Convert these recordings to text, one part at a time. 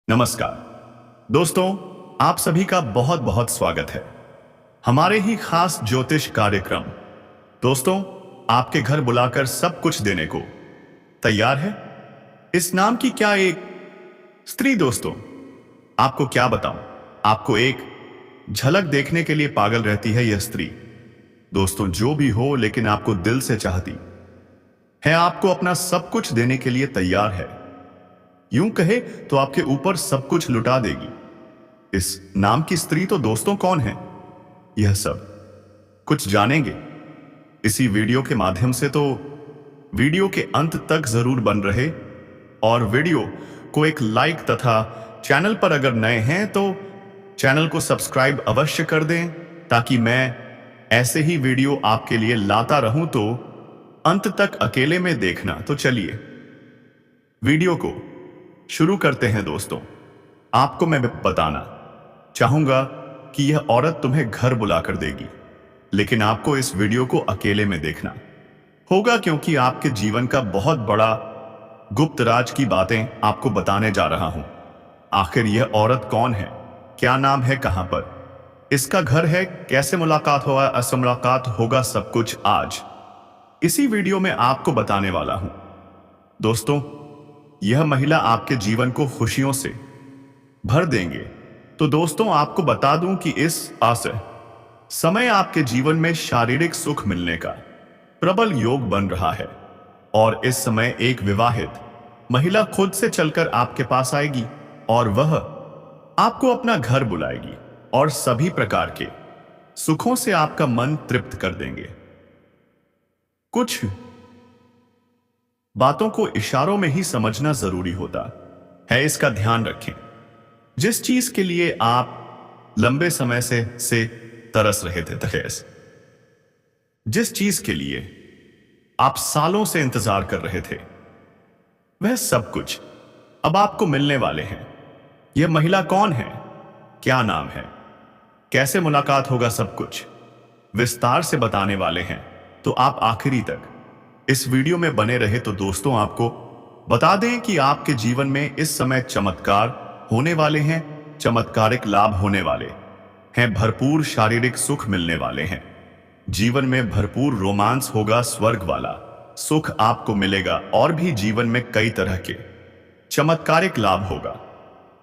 नमस्कार दोस्तों, आप सभी का बहुत बहुत स्वागत है हमारे ही खास ज्योतिष कार्यक्रम। दोस्तों, आपके घर बुलाकर सब कुछ देने को तैयार है इस नाम की क्या एक स्त्री। दोस्तों, आपको क्या बताऊं, आपको एक झलक देखने के लिए पागल रहती है यह स्त्री। दोस्तों, जो भी हो, लेकिन आपको दिल से चाहती है, आपको अपना सब कुछ देने के लिए तैयार है। यूं कहे तो आपके ऊपर सब कुछ लुटा देगी। इस नाम की स्त्री तो दोस्तों कौन है, यह सब कुछ जानेंगे इसी वीडियो के माध्यम से। तो वीडियो के अंत तक जरूर बन रहे और वीडियो को एक लाइक तथा चैनल पर अगर नए हैं तो चैनल को सब्सक्राइब अवश्य कर दें, ताकि मैं ऐसे ही वीडियो आपके लिए लाता रहूं। तो अंत तक अकेले में देखना। तो चलिए वीडियो को शुरू करते हैं। दोस्तों, आपको मैं बताना चाहूंगा कि यह औरत तुम्हें घर बुलाकर देगी, लेकिन आपको इस वीडियो को अकेले में देखना होगा, क्योंकि आपके जीवन का बहुत बड़ा गुप्त राज की बातें आपको बताने जा रहा हूं। आखिर यह औरत कौन है, क्या नाम है, कहां पर इसका घर है, कैसे मुलाकात होगा, असमुलाकात होगा, सब कुछ आज इसी वीडियो में आपको बताने वाला हूं। दोस्तों, यह महिला आपके जीवन को खुशियों से भर देंगे। तो दोस्तों, आपको बता दूं कि इस समय आपके जीवन में शारीरिक सुख मिलने का प्रबल योग बन रहा है, और इस समय एक विवाहित महिला खुद से चलकर आपके पास आएगी और वह आपको अपना घर बुलाएगी और सभी प्रकार के सुखों से आपका मन तृप्त कर देंगे। कुछ बातों को इशारों में ही समझना जरूरी होता है, इसका ध्यान रखें। जिस चीज के लिए आप लंबे समय से तरस रहे थे, जिस चीज के लिए आप सालों से इंतजार कर रहे थे, वह सब कुछ अब आपको मिलने वाले हैं। यह महिला कौन है, क्या नाम है, कैसे मुलाकात होगा, सब कुछ विस्तार से बताने वाले हैं। तो आप आखिरी तक इस वीडियो में बने रहे। तो दोस्तों, आपको बता दें कि आपके जीवन में इस समय चमत्कार होने वाले हैं, चमत्कारिक लाभ होने वाले हैं, भरपूर शारीरिक सुख मिलने वाले हैं, जीवन में भरपूर रोमांस होगा, स्वर्ग वाला सुख आपको मिलेगा, और भी जीवन में कई तरह के चमत्कारिक लाभ होगा,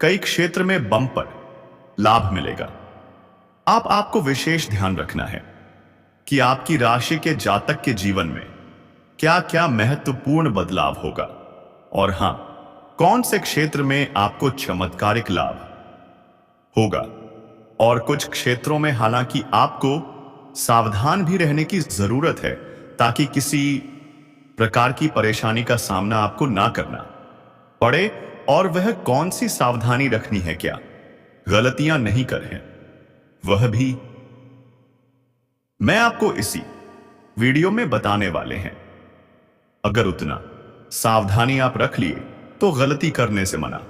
कई क्षेत्र में बम्पर लाभ मिलेगा। आपको विशेष ध्यान रखना है कि आपकी राशि के जातक के जीवन में क्या क्या महत्वपूर्ण बदलाव होगा, और हां, कौन से क्षेत्र में आपको चमत्कारिक लाभ होगा, और कुछ क्षेत्रों में हालांकि आपको सावधान भी रहने की जरूरत है, ताकि किसी प्रकार की परेशानी का सामना आपको ना करना पड़े। और वह कौन सी सावधानी रखनी है, क्या गलतियां नहीं करें, वह भी मैं आपको इसी वीडियो में बताने वाले हैं। अगर उतना सावधानी आप रख लिए तो गलती करने से मना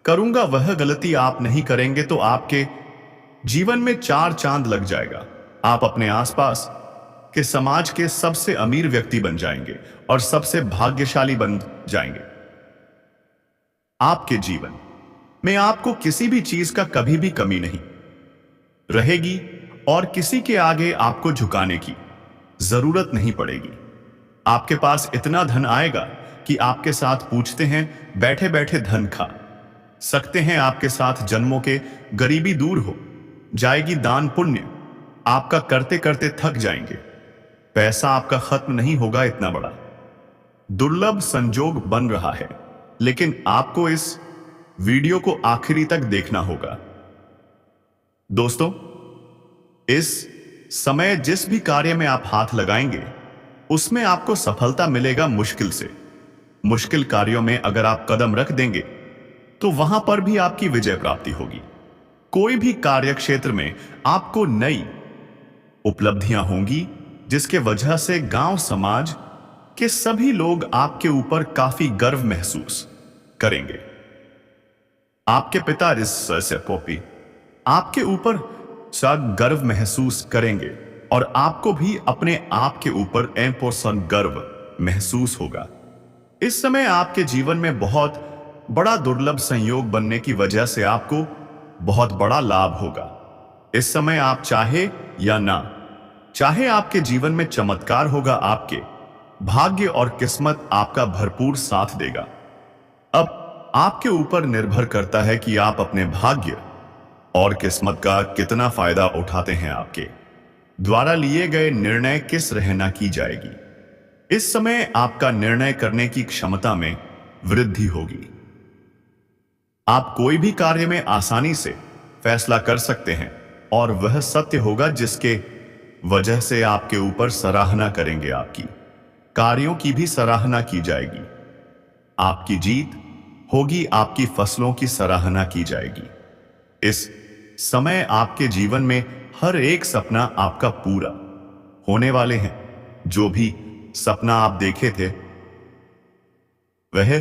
करूंगा। वह गलती आप नहीं करेंगे तो आपके जीवन में चार चांद लग जाएगा। आप अपने आसपास के समाज के सबसे अमीर व्यक्ति बन जाएंगे और सबसे भाग्यशाली बन जाएंगे। आपके जीवन में आपको किसी भी चीज का कभी भी कमी नहीं रहेगी, और किसी के आगे आपको झुकाने की जरूरत नहीं पड़ेगी। आपके पास इतना धन आएगा कि आपके साथ पूछते हैं, बैठे बैठे धन खा सकते हैं। आपके साथ जन्मों के गरीबी दूर हो जाएगी, दान पुण्य आपका करते करते थक जाएंगे, पैसा आपका खत्म नहीं होगा। इतना बड़ा दुर्लभ संजोग बन रहा है, लेकिन आपको इस वीडियो को आखिरी तक देखना होगा। दोस्तों, इस समय जिस भी कार्य में आप हाथ लगाएंगे, उसमें आपको सफलता मिलेगा। मुश्किल से मुश्किल कार्यों में अगर आप कदम रख देंगे तो वहां पर भी आपकी विजय प्राप्ति होगी। कोई भी कार्य क्षेत्र में आपको नई उपलब्धियां होंगी, जिसके वजह से गांव समाज के सभी लोग आपके ऊपर काफी गर्व महसूस करेंगे। आपके पिता से पोपी आपके ऊपर गर्व महसूस करेंगे, और आपको भी अपने आप के ऊपर गर्व महसूस होगा। इस समय आपके जीवन में बहुत बड़ा दुर्लभ संयोग बनने की वजह से आपको बहुत बड़ा लाभ होगा। इस समय आप चाहे या ना चाहे आपके जीवन में चमत्कार होगा। आपके भाग्य और किस्मत आपका भरपूर साथ देगा। अब आपके ऊपर निर्भर करता है कि आप अपने भाग्य और किस्मत का कितना फायदा उठाते हैं। आपके द्वारा लिए गए निर्णय किस रहना की जाएगी। इस समय आपका निर्णय करने की क्षमता में वृद्धि होगी। आप कोई भी कार्य में आसानी से फैसला कर सकते हैं और वह सत्य होगा जिसके वजह से आपके ऊपर सराहना करेंगे। आपकी कार्यों की भी सराहना की जाएगी। आपकी जीत होगी, आपकी फसलों की सराहना की जाएगी। इस समय आपके जीवन में हर एक सपना आपका पूरा होने वाले हैं। जो भी सपना आप देखे थे वह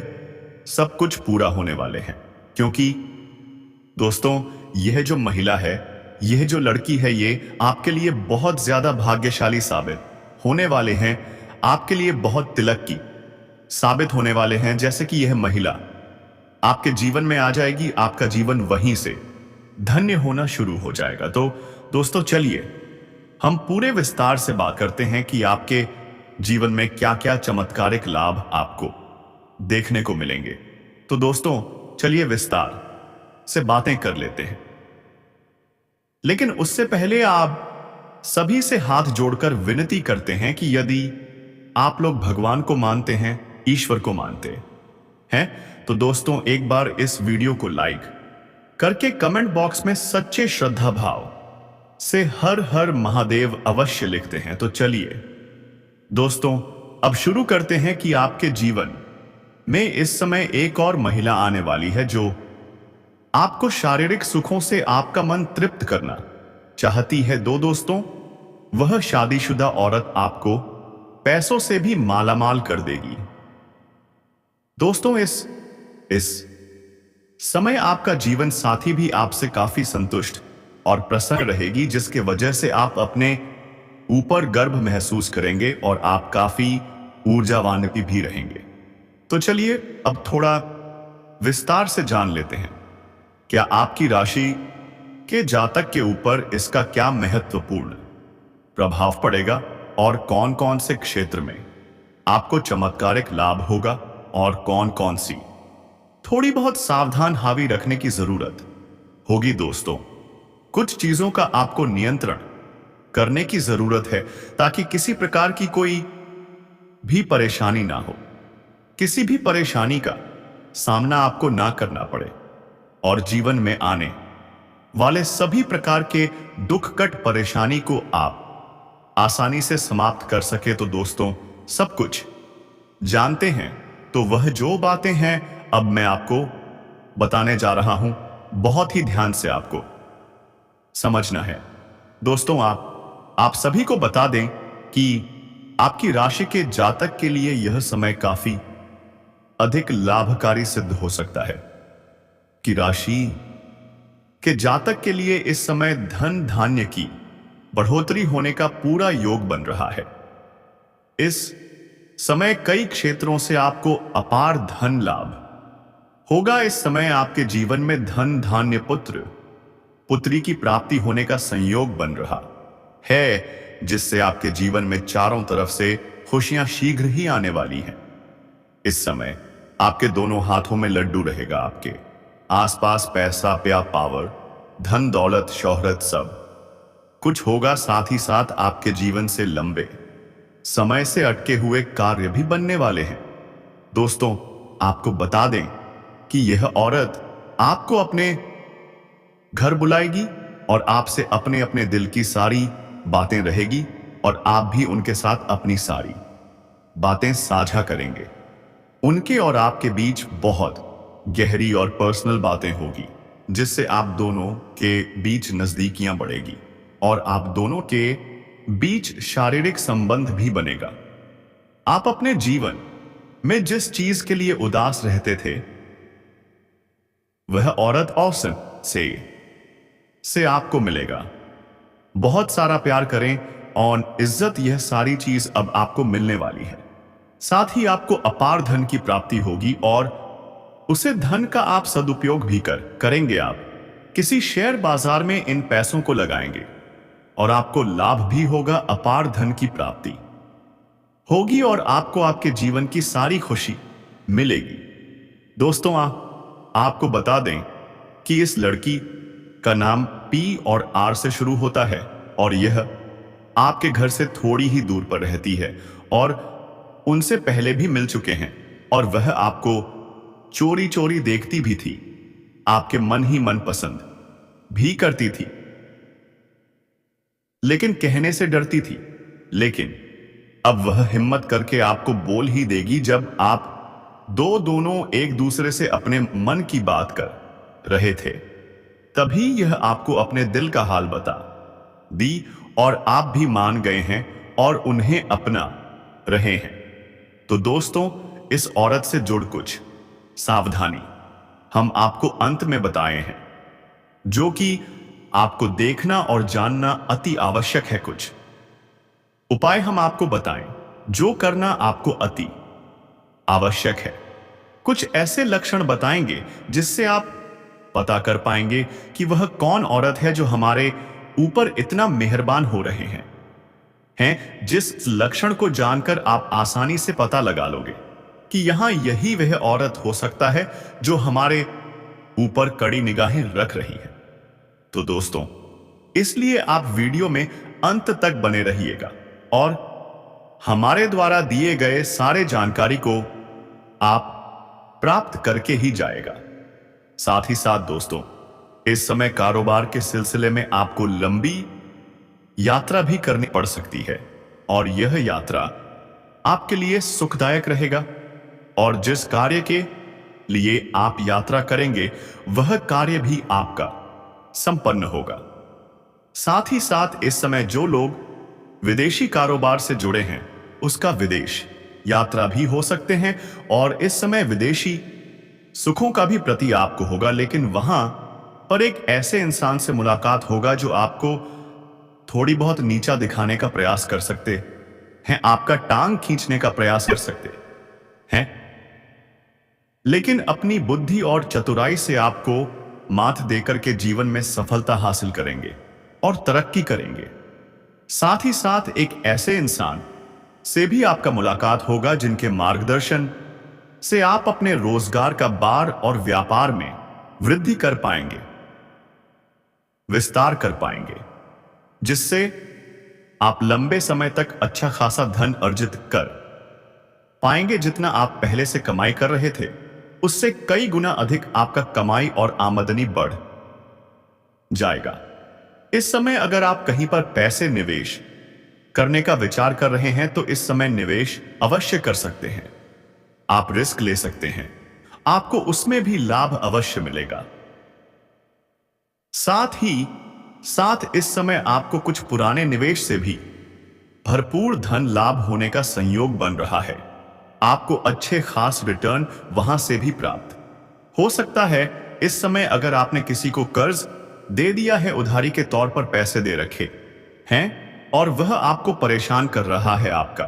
सब कुछ पूरा होने वाले हैं। क्योंकि दोस्तों, यह जो महिला है, यह जो लड़की है, ये आपके लिए बहुत ज्यादा भाग्यशाली साबित होने वाले हैं। आपके लिए बहुत तिलक की साबित होने वाले हैं। जैसे कि यह महिला आपके जीवन में आ जाएगी, आपका जीवन वहीं से धन्य होना शुरू हो जाएगा। तो दोस्तों, चलिए हम पूरे विस्तार से बात करते हैं कि आपके जीवन में क्या क्या चमत्कारिक लाभ आपको देखने को मिलेंगे। तो दोस्तों, चलिए विस्तार से बातें कर लेते हैं। लेकिन उससे पहले आप सभी से हाथ जोड़कर विनती करते हैं कि यदि आप लोग भगवान को मानते हैं, ईश्वर को मानते हैं, तो दोस्तों एक बार इस वीडियो को लाइक करके कमेंट बॉक्स में सच्चे श्रद्धा भाव से हर हर महादेव अवश्य लिखते हैं। तो चलिए दोस्तों, अब शुरू करते हैं कि आपके जीवन में इस समय एक और महिला आने वाली है जो आपको शारीरिक सुखों से आपका मन तृप्त करना चाहती है। दोस्तों, वह शादीशुदा औरत आपको पैसों से भी मालामाल कर देगी। दोस्तों, इस समय आपका जीवन साथी भी आपसे काफी संतुष्ट और प्रसन्न रहेगी, जिसके वजह से आप अपने ऊपर गर्व महसूस करेंगे और आप काफी ऊर्जावान भी रहेंगे। तो चलिए अब थोड़ा विस्तार से जान लेते हैं क्या आपकी राशि के जातक के ऊपर इसका क्या महत्वपूर्ण प्रभाव पड़ेगा और कौन कौन से क्षेत्र में आपको चमत्कारिक लाभ होगा और कौन कौन सी थोड़ी बहुत सावधान हावी रखने की जरूरत होगी। दोस्तों, कुछ चीजों का आपको नियंत्रण करने की जरूरत है ताकि किसी प्रकार की कोई भी परेशानी ना हो, किसी भी परेशानी का सामना आपको ना करना पड़े और जीवन में आने वाले सभी प्रकार के दुख कट परेशानी को आप आसानी से समाप्त कर सके। तो दोस्तों, सब कुछ जानते हैं तो वह जो बातें हैं अब मैं आपको बताने जा रहा हूं, बहुत ही ध्यान से आपको समझना है। दोस्तों, आप सभी को बता दें कि आपकी राशि के जातक के लिए यह समय काफी अधिक लाभकारी सिद्ध हो सकता है कि राशि के जातक के लिए इस समय धन धान्य की बढ़ोतरी होने का पूरा योग बन रहा है। इस समय कई क्षेत्रों से आपको अपार धन लाभ होगा। इस समय आपके जीवन में धन धान्य पुत्र पुत्री की प्राप्ति होने का संयोग बन रहा है, जिससे आपके जीवन में चारों तरफ से खुशियां शीघ्र ही आने वाली हैं। इस समय आपके दोनों हाथों में लड्डू रहेगा। आपके आसपास पैसा प्या पावर धन दौलत शोहरत सब कुछ होगा। साथ ही साथ आपके जीवन से लंबे समय से अटके हुए कार्य भी बनने वाले हैं। दोस्तों, आपको बता दें कि यह औरत आपको अपने घर बुलाएगी और आपसे अपने अपने दिल की सारी बातें रहेगी और आप भी उनके साथ अपनी सारी बातें साझा करेंगे। उनके और आपके बीच बहुत गहरी और पर्सनल बातें होगी, जिससे आप दोनों के बीच नजदीकियां बढ़ेगी और आप दोनों के बीच शारीरिक संबंध भी बनेगा। आप अपने जीवन में जिस चीज के लिए उदास रहते थे वह औरत औसन से आपको मिलेगा। बहुत सारा प्यार करें और इज्जत, यह सारी चीज अब आपको मिलने वाली है। साथ ही आपको अपार धन की प्राप्ति होगी और उसे धन का आप सदुपयोग भी करेंगे। आप किसी शेयर बाजार में इन पैसों को लगाएंगे और आपको लाभ भी होगा, अपार धन की प्राप्ति होगी और आपको आपके जीवन की सारी खुशी मिलेगी। दोस्तों, आपको बता दें कि इस लड़की का नाम पी और आर से शुरू होता है और यह आपके घर से थोड़ी ही दूर पर रहती है और उनसे पहले भी मिल चुके हैं और वह आपको चोरी चोरी देखती भी थी, आपके मन ही मन पसंद भी करती थी, लेकिन कहने से डरती थी। लेकिन अब वह हिम्मत करके आपको बोल ही देगी जब आप दोनों एक दूसरे से अपने मन की बात कर रहे थे। तभी यह आपको अपने दिल का हाल बता दी और आप भी मान गए हैं और उन्हें अपना रहे हैं। तो दोस्तों, इस औरत से जुड़ कुछ सावधानी हम आपको अंत में बताए हैं, जो कि आपको देखना और जानना अति आवश्यक है। कुछ उपाय हम आपको बताएं जो करना आपको अति आवश्यक है। कुछ ऐसे लक्षण बताएंगे जिससे आप पता कर पाएंगे कि वह कौन औरत है जो हमारे ऊपर इतना मेहरबान हो रहे हैं, जिस लक्षण को जानकर आप आसानी से पता लगा लोगे कि यहां यही वह औरत हो सकता है जो हमारे ऊपर कड़ी निगाहें रख रही है। तो दोस्तों, इसलिए आप वीडियो में अंत तक बने रहिएगा और हमारे द्वारा दिए गए सारे जानकारी को आप प्राप्त करके ही जाएगा। साथ ही साथ दोस्तों, इस समय कारोबार के सिलसिले में आपको लंबी यात्रा भी करनी पड़ सकती है और यह यात्रा आपके लिए सुखदायक रहेगा और जिस कार्य के लिए आप यात्रा करेंगे वह कार्य भी आपका संपन्न होगा। साथ ही साथ इस समय जो लोग विदेशी कारोबार से जुड़े हैं उसका विदेश यात्रा भी हो सकते हैं और इस समय विदेशी सुखों का भी प्रति आपको होगा, लेकिन वहां पर एक ऐसे इंसान से मुलाकात होगा जो आपको थोड़ी बहुत नीचा दिखाने का प्रयास कर सकते हैं, आपका टांग खींचने का प्रयास कर सकते हैं, लेकिन अपनी बुद्धि और चतुराई से आपको मात देकर के जीवन में सफलता हासिल करेंगे और तरक्की करेंगे। साथ ही साथ एक ऐसे इंसान से भी आपका मुलाकात होगा जिनके मार्गदर्शन से आप अपने रोजगार का बार और व्यापार में वृद्धि कर पाएंगे, विस्तार कर पाएंगे, जिससे आप लंबे समय तक अच्छा खासा धन अर्जित कर पाएंगे। जितना आप पहले से कमाई कर रहे थे उससे कई गुना अधिक आपका कमाई और आमदनी बढ़ जाएगा। इस समय अगर आप कहीं पर पैसे निवेश करने का विचार कर रहे हैं तो इस समय निवेश अवश्य कर सकते हैं। आप रिस्क ले सकते हैं, आपको उसमें भी लाभ अवश्य मिलेगा। साथ ही साथ इस समय आपको कुछ पुराने निवेश से भी भरपूर धन लाभ होने का संयोग बन रहा है। आपको अच्छे खास रिटर्न वहां से भी प्राप्त हो सकता है। इस समय अगर आपने किसी को कर्ज दे दिया है, उधारी के तौर पर पैसे दे रखे हैं और वह आपको परेशान कर रहा है, आपका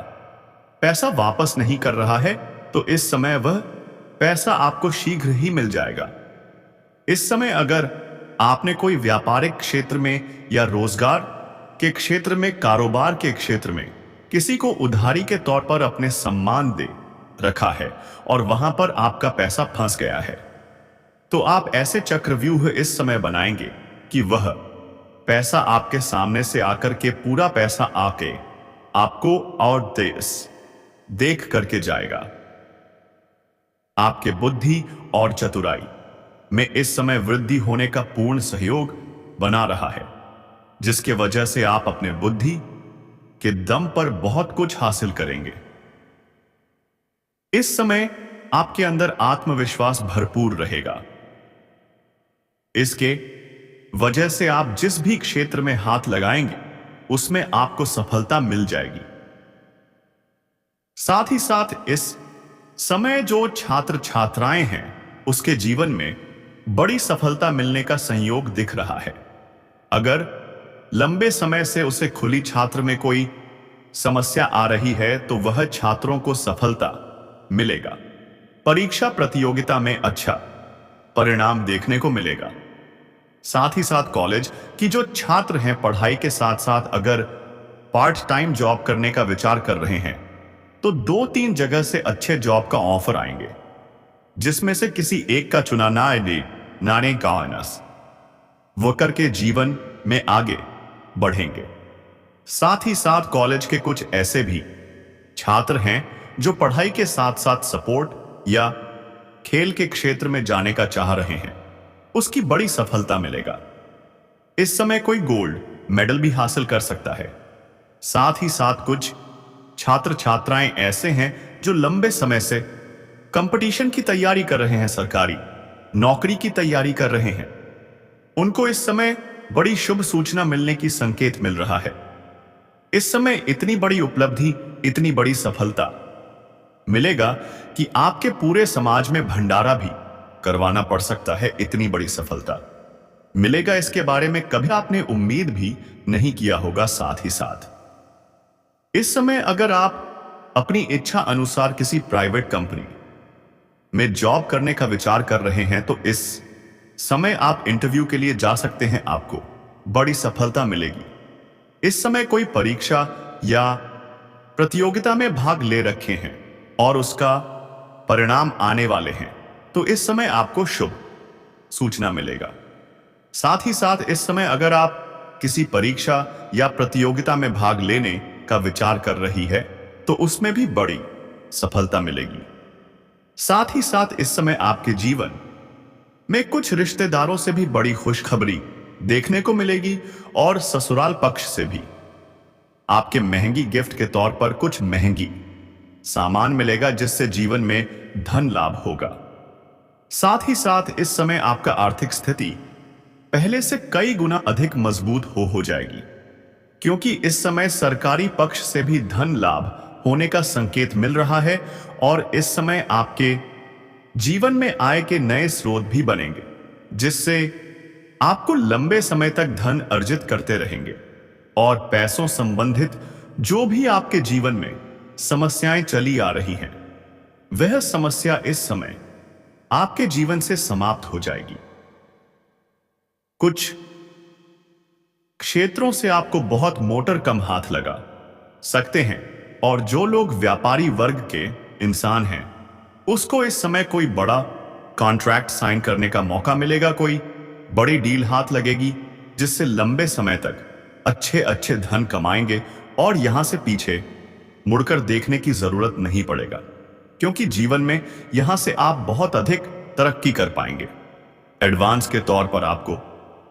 पैसा वापस नहीं कर रहा है, तो इस समय वह पैसा आपको शीघ्र ही मिल जाएगा। इस समय अगर आपने कोई व्यापारिक क्षेत्र में या रोजगार के क्षेत्र में, कारोबार के क्षेत्र में किसी को उधारी के तौर पर अपने सम्मान दे रखा है और वहां पर आपका पैसा फंस गया है, तो आप ऐसे चक्रव्यूह इस समय बनाएंगे कि वह पैसा आपके सामने से आकर के पूरा पैसा आके आपको और देख करके जाएगा। आपके बुद्धि और चतुराई में इस समय वृद्धि होने का पूर्ण सहयोग बना रहा है, जिसके वजह से आप अपने बुद्धि के दम पर बहुत कुछ हासिल करेंगे। इस समय आपके अंदर आत्मविश्वास भरपूर रहेगा। इसके वजह से आप जिस भी क्षेत्र में हाथ लगाएंगे उसमें आपको सफलता मिल जाएगी। साथ ही साथ इस समय जो छात्र छात्राएं हैं उसके जीवन में बड़ी सफलता मिलने का संयोग दिख रहा है। अगर लंबे समय से उसे खुली छात्र में कोई समस्या आ रही है तो वह छात्रों को सफलता मिलेगा। परीक्षा प्रतियोगिता में अच्छा परिणाम देखने को मिलेगा। साथ ही साथ कॉलेज की जो छात्र हैं, पढ़ाई के साथ साथ अगर पार्ट टाइम जॉब करने का विचार कर रहे हैं तो 2-3 जगह से अच्छे जॉब का ऑफर आएंगे, जिसमें से किसी एक का चुना नाने कानस वो करके जीवन में आगे बढ़ेंगे। साथ ही साथ कॉलेज के कुछ ऐसे भी छात्र हैं जो पढ़ाई के साथ साथ सपोर्ट या खेल के क्षेत्र में जाने का चाह रहे हैं, उसकी बड़ी सफलता मिलेगा। इस समय कोई गोल्ड मेडल भी हासिल कर सकता है। साथ ही साथ कुछ छात्र छात्राएं ऐसे हैं जो लंबे समय से कंपटीशन की तैयारी कर रहे हैं, सरकारी नौकरी की तैयारी कर रहे हैं, उनको इस समय बड़ी शुभ सूचना मिलने की संकेत मिल रहा है। इस समय इतनी बड़ी उपलब्धि, इतनी बड़ी सफलता मिलेगा कि आपके पूरे समाज में भंडारा भी करवाना पड़ सकता है। इतनी बड़ी सफलता मिलेगा, इसके बारे में कभी आपने उम्मीद भी नहीं किया होगा। साथ ही साथ इस समय अगर आप अपनी इच्छा अनुसार किसी प्राइवेट कंपनी में जॉब करने का विचार कर रहे हैं तो इस समय आप इंटरव्यू के लिए जा सकते हैं, आपको बड़ी सफलता मिलेगी। इस समय कोई परीक्षा या प्रतियोगिता में भाग ले रखे हैं और उसका परिणाम आने वाले हैं तो इस समय आपको शुभ सूचना मिलेगा। साथ ही साथ इस समय अगर आप किसी परीक्षा या प्रतियोगिता में भाग लेने का विचार कर रही है तो उसमें भी बड़ी सफलता मिलेगी। साथ ही साथ इस समय आपके जीवन में कुछ रिश्तेदारों से भी बड़ी खुशखबरी देखने को मिलेगी और ससुराल पक्ष से भी आपके महंगी गिफ्ट के तौर पर कुछ महंगी सामान मिलेगा, जिससे जीवन में धन लाभ होगा। साथ ही साथ इस समय आपका आर्थिक स्थिति पहले से कई गुना अधिक मजबूत हो जाएगी, क्योंकि इस समय सरकारी पक्ष से भी धन लाभ होने का संकेत मिल रहा है और इस समय आपके जीवन में आय के नए स्रोत भी बनेंगे, जिससे आपको लंबे समय तक धन अर्जित करते रहेंगे और पैसों संबंधित जो भी आपके जीवन में समस्याएं चली आ रही हैं, वह समस्या इस समय आपके जीवन से समाप्त हो जाएगी। कुछ क्षेत्रों से आपको बहुत मोटर कम हाथ लगा सकते हैं और जो लोग व्यापारी वर्ग के इंसान हैं उसको इस समय कोई बड़ा कॉन्ट्रैक्ट साइन करने का मौका मिलेगा, कोई बड़ी डील हाथ लगेगी जिससे लंबे समय तक अच्छे अच्छे धन कमाएंगे और यहां से पीछे मुड़कर देखने की जरूरत नहीं पड़ेगा, क्योंकि जीवन में यहां से आप बहुत अधिक तरक्की कर पाएंगे। एडवांस के तौर पर आपको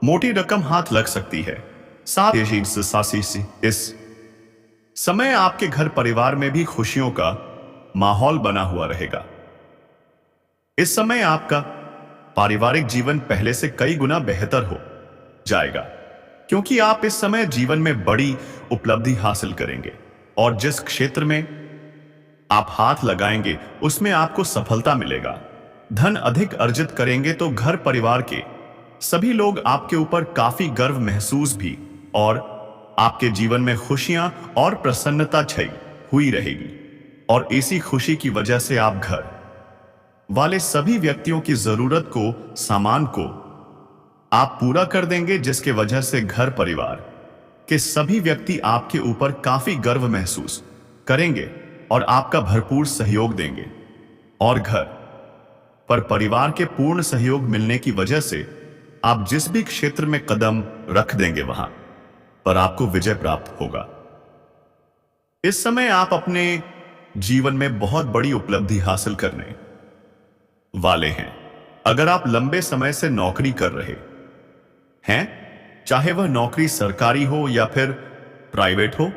मोटी रकम हाथ लग सकती है। साथ ही इस समय आपके घर परिवार में भी खुशियों का माहौल बना हुआ रहेगा। इस समय आपका पारिवारिक जीवन पहले से कई गुना बेहतर हो जाएगा, क्योंकि आप इस समय जीवन में बड़ी उपलब्धि हासिल करेंगे और जिस क्षेत्र में आप हाथ लगाएंगे उसमें आपको सफलता मिलेगा। धन अधिक अर्जित करेंगे तो घर परिवार के सभी लोग आपके ऊपर काफी गर्व महसूस भी और आपके जीवन में खुशियां और प्रसन्नता छाई हुई रहेगी और इसी खुशी की वजह से आप घर वाले सभी व्यक्तियों की जरूरत को, सामान को आप पूरा कर देंगे, जिसके वजह से घर परिवार के सभी व्यक्ति आपके ऊपर काफी गर्व महसूस करेंगे और आपका भरपूर सहयोग देंगे और घर पर परिवार के पूर्ण सहयोग मिलने की वजह से आप जिस भी क्षेत्र में कदम रख देंगे वहां पर आपको विजय प्राप्त होगा। इस समय आप अपने जीवन में बहुत बड़ी उपलब्धि हासिल करने वाले हैं। अगर आप लंबे समय से नौकरी कर रहे हैं, चाहे वह नौकरी सरकारी हो या फिर प्राइवेट हो,